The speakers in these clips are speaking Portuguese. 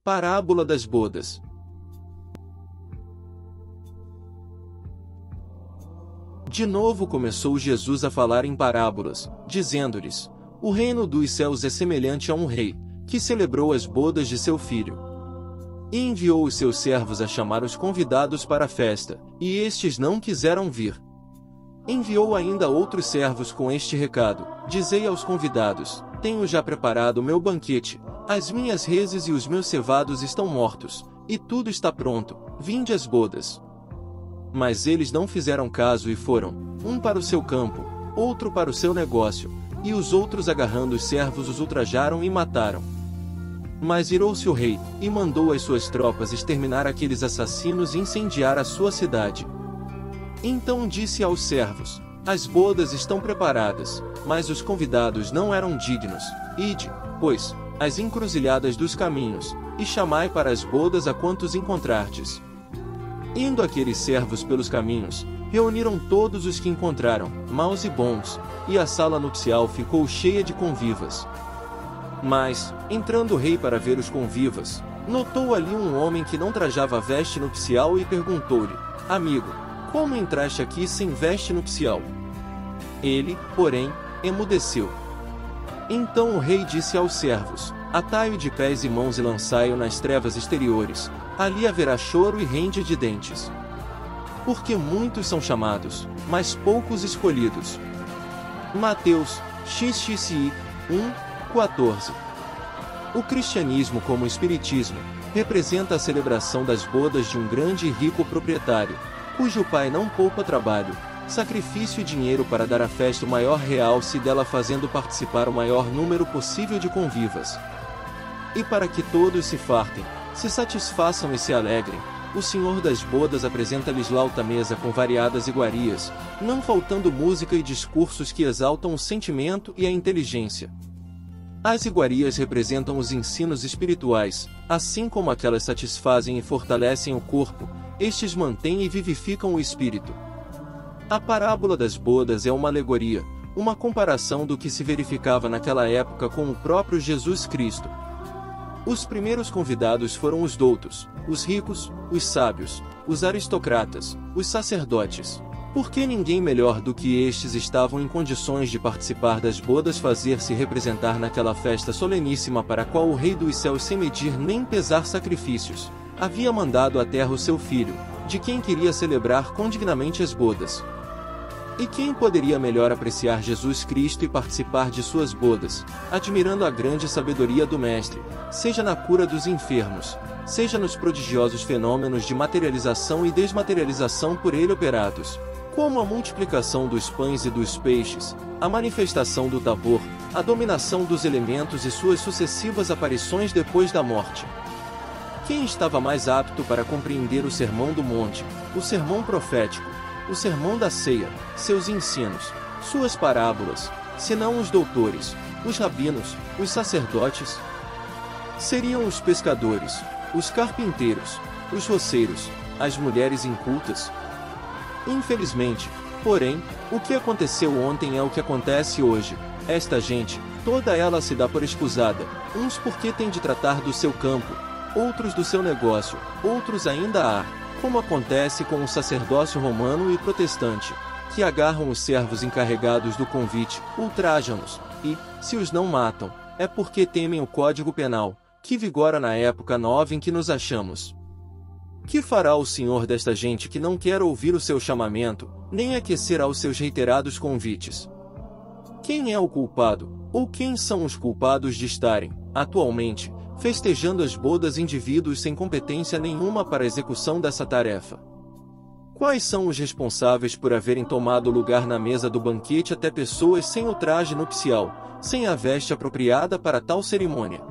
Parábola das bodas. De novo começou Jesus a falar em parábolas, dizendo-lhes: O reino dos céus é semelhante a um rei, que celebrou as bodas de seu filho. E enviou os seus servos a chamar os convidados para a festa, e estes não quiseram vir. Enviou ainda outros servos com este recado: Dizei aos convidados: Tenho já preparado o meu banquete, as minhas reses e os meus cevados estão mortos, e tudo está pronto, vinde às bodas. Mas eles não fizeram caso e foram, um para o seu campo, outro para o seu negócio, e os outros agarrando os servos os ultrajaram e mataram. Mas irou-se o rei, e mandou as suas tropas exterminar aqueles assassinos e incendiar a sua cidade. Então disse aos servos: As bodas estão preparadas, mas os convidados não eram dignos. Ide, pois, às encruzilhadas dos caminhos, e chamai para as bodas a quantos encontrardes. Indo aqueles servos pelos caminhos, reuniram todos os que encontraram, maus e bons, e a sala nupcial ficou cheia de convivas. Mas, entrando o rei para ver os convivas, notou ali um homem que não trajava veste nupcial e perguntou-lhe: Amigo, como entraste aqui sem veste nupcial? Ele, porém, emudeceu. Então o rei disse aos servos: Atai-o de pés e mãos e lançai-o nas trevas exteriores, ali haverá choro e rende de dentes. Porque muitos são chamados, mas poucos escolhidos. Mateus, XXI, 1:14. O cristianismo, como o espiritismo, representa a celebração das bodas de um grande e rico proprietário, cujo pai não poupa trabalho, sacrifício e dinheiro para dar à festa o maior realce dela, fazendo participar o maior número possível de convivas. E para que todos se fartem, se satisfaçam e se alegrem, o Senhor das bodas apresenta-lhes lá alta mesa com variadas iguarias, não faltando música e discursos que exaltam o sentimento e a inteligência. As iguarias representam os ensinos espirituais, assim como aquelas satisfazem e fortalecem o corpo, estes mantêm e vivificam o espírito. A parábola das bodas é uma alegoria, uma comparação do que se verificava naquela época com o próprio Jesus Cristo. Os primeiros convidados foram os doutos, os ricos, os sábios, os aristocratas, os sacerdotes. Porque ninguém melhor do que estes estavam em condições de participar das bodas, fazer-se representar naquela festa soleníssima para a qual o Rei dos Céus, sem medir nem pesar sacrifícios, havia mandado à terra o seu filho, de quem queria celebrar condignamente as bodas. E quem poderia melhor apreciar Jesus Cristo e participar de suas bodas, admirando a grande sabedoria do Mestre, seja na cura dos enfermos, seja nos prodigiosos fenômenos de materialização e desmaterialização por ele operados, como a multiplicação dos pães e dos peixes, a manifestação do Tabor, a dominação dos elementos e suas sucessivas aparições depois da morte. Quem estava mais apto para compreender o Sermão do Monte, o sermão profético, o sermão da ceia, seus ensinos, suas parábolas, senão os doutores, os rabinos, os sacerdotes? Seriam os pescadores, os carpinteiros, os roceiros, as mulheres incultas? Infelizmente, porém, o que aconteceu ontem é o que acontece hoje. Esta gente, toda ela se dá por escusada, uns porque tem de tratar do seu campo, outros do seu negócio, outros ainda há, como acontece com o sacerdócio romano e protestante, que agarram os servos encarregados do convite, ultrajam-nos, e, se os não matam, é porque temem o Código Penal, que vigora na época nova em que nos achamos. Que fará o Senhor desta gente que não quer ouvir o seu chamamento, nem aquecer aos seus reiterados convites? Quem é o culpado, ou quem são os culpados de estarem, atualmente, festejando as bodas indivíduos sem competência nenhuma para a execução dessa tarefa? Quais são os responsáveis por haverem tomado lugar na mesa do banquete até pessoas sem o traje nupcial, sem a veste apropriada para tal cerimônia?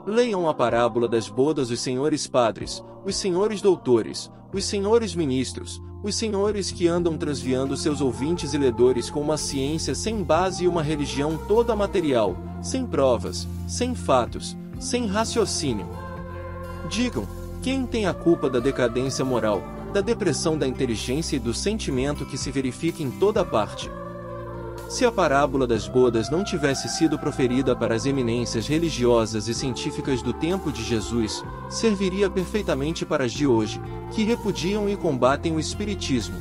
Leiam a parábola das bodas os senhores padres, os senhores doutores, os senhores ministros, os senhores que andam transviando seus ouvintes e ledores com uma ciência sem base e uma religião toda material, sem provas, sem fatos, sem raciocínio. Digam, quem tem a culpa da decadência moral, da depressão da inteligência e do sentimento que se verifica em toda parte? Se a parábola das bodas não tivesse sido proferida para as eminências religiosas e científicas do tempo de Jesus, serviria perfeitamente para as de hoje, que repudiam e combatem o espiritismo.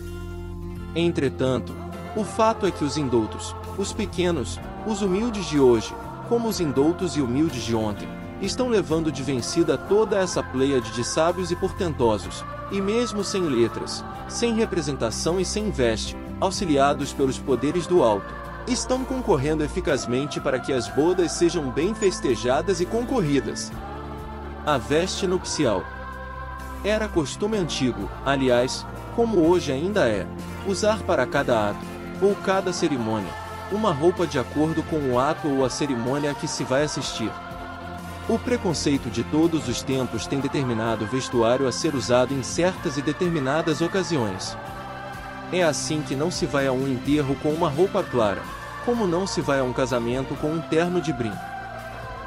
Entretanto, o fato é que os indoutos, os pequenos, os humildes de hoje, como os indoutos e humildes de ontem, estão levando de vencida toda essa pleiade de sábios e portentosos, e mesmo sem letras, sem representação e sem veste, auxiliados pelos poderes do alto, estão concorrendo eficazmente para que as bodas sejam bem festejadas e concorridas. A veste nupcial era costume antigo, aliás, como hoje ainda é, usar para cada ato, ou cada cerimônia, uma roupa de acordo com o ato ou a cerimônia a que se vai assistir. O preconceito de todos os tempos tem determinado o vestuário a ser usado em certas e determinadas ocasiões. É assim que não se vai a um enterro com uma roupa clara, como não se vai a um casamento com um terno de brim.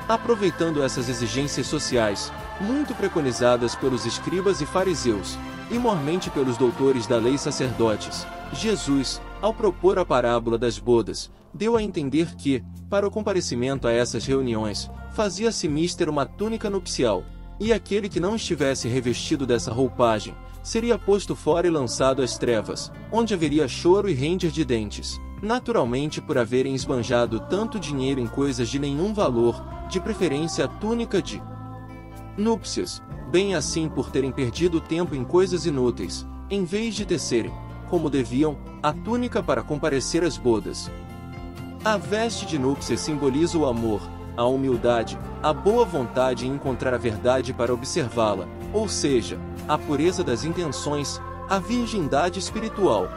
Aproveitando essas exigências sociais, muito preconizadas pelos escribas e fariseus, e mormente pelos doutores da lei sacerdotes, Jesus, ao propor a parábola das bodas, deu a entender que, para o comparecimento a essas reuniões, fazia-se mister uma túnica nupcial, e aquele que não estivesse revestido dessa roupagem, seria posto fora e lançado às trevas, onde haveria choro e ranger de dentes, naturalmente por haverem esbanjado tanto dinheiro em coisas de nenhum valor, de preferência a túnica de núpcias, bem assim por terem perdido tempo em coisas inúteis, em vez de tecerem, como deviam, a túnica para comparecer às bodas. A veste de núpcias simboliza o amor, a humildade, a boa vontade em encontrar a verdade para observá-la, ou seja, a pureza das intenções, a virgindade espiritual.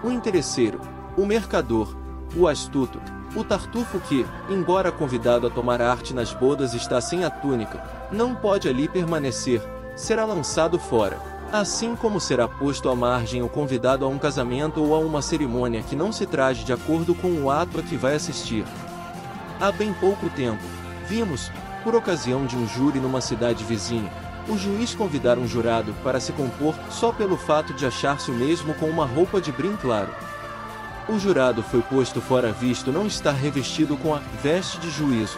O interesseiro, o mercador, o astuto, o tartufo que, embora convidado a tomar arte nas bodas está sem a túnica, não pode ali permanecer, será lançado fora, assim como será posto à margem o convidado a um casamento ou a uma cerimônia que não se traje de acordo com o ato a que vai assistir. Há bem pouco tempo, vimos, por ocasião de um júri numa cidade vizinha, o juiz convidar um jurado para se compor só pelo fato de achar-se o mesmo com uma roupa de brim claro. O jurado foi posto fora visto não estar revestido com a veste de juízo.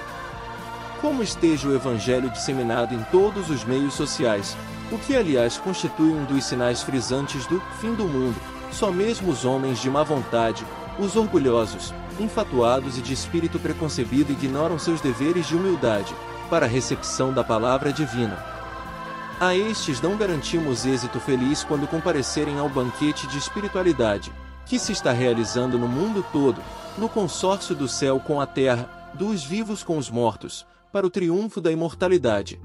Como esteja o evangelho disseminado em todos os meios sociais, o que aliás constitui um dos sinais frisantes do fim do mundo, só mesmo os homens de má vontade, os orgulhosos, infatuados e de espírito preconcebido ignoram seus deveres de humildade, para a recepção da palavra divina. A estes não garantimos êxito feliz quando comparecerem ao banquete de espiritualidade, que se está realizando no mundo todo, no consórcio do céu com a terra, dos vivos com os mortos, para o triunfo da imortalidade.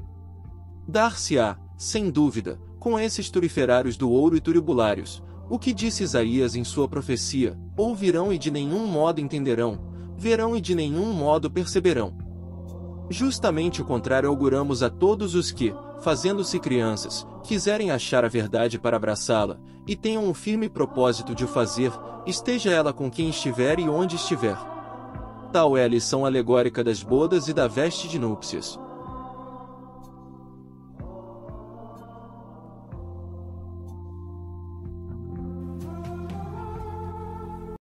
Dar-se-á, sem dúvida, com esses turiferários do ouro e turibulários, o que disse Isaías em sua profecia: ouvirão e de nenhum modo entenderão, verão e de nenhum modo perceberão. Justamente o contrário auguramos a todos os que, fazendo-se crianças, quiserem achar a verdade para abraçá-la, e tenham um firme propósito de o fazer, esteja ela com quem estiver e onde estiver. Tal é a lição alegórica das bodas e da veste de núpcias.